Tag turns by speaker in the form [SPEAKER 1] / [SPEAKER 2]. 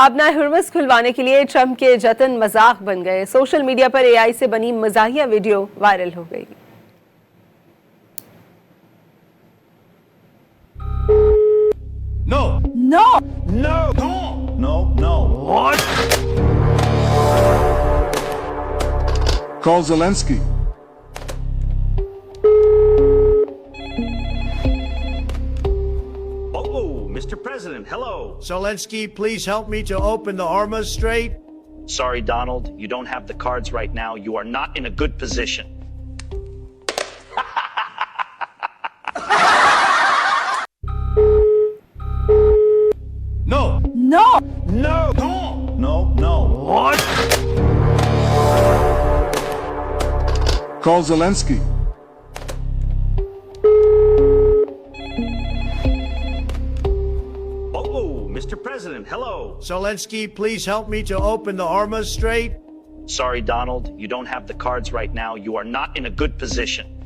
[SPEAKER 1] بنائے ہرمز کھلوانے کے لیے ٹرمپ کے جتن مذاق بن گئے. سوشل میڈیا پر اے آئی سے بنی مزاحیہ ویڈیو وائرل ہو گئی.
[SPEAKER 2] No!
[SPEAKER 3] No!
[SPEAKER 2] No!
[SPEAKER 3] No! No!
[SPEAKER 2] What?
[SPEAKER 3] Call Zelensky.
[SPEAKER 4] Mr. President, hello.
[SPEAKER 2] Zelensky, please help me to open the Hormuz Strait.
[SPEAKER 4] Sorry, Donald, you don't have the cards right now. You are not in a good position.
[SPEAKER 2] No!
[SPEAKER 3] No!
[SPEAKER 2] No!
[SPEAKER 3] No! No!
[SPEAKER 2] What?
[SPEAKER 3] Call Zelensky.
[SPEAKER 4] Mr. President, hello.
[SPEAKER 2] Zelensky, please help me to open the Hormuz Strait.
[SPEAKER 4] Sorry, Donald, you don't have the cards right now. You are not in a good position.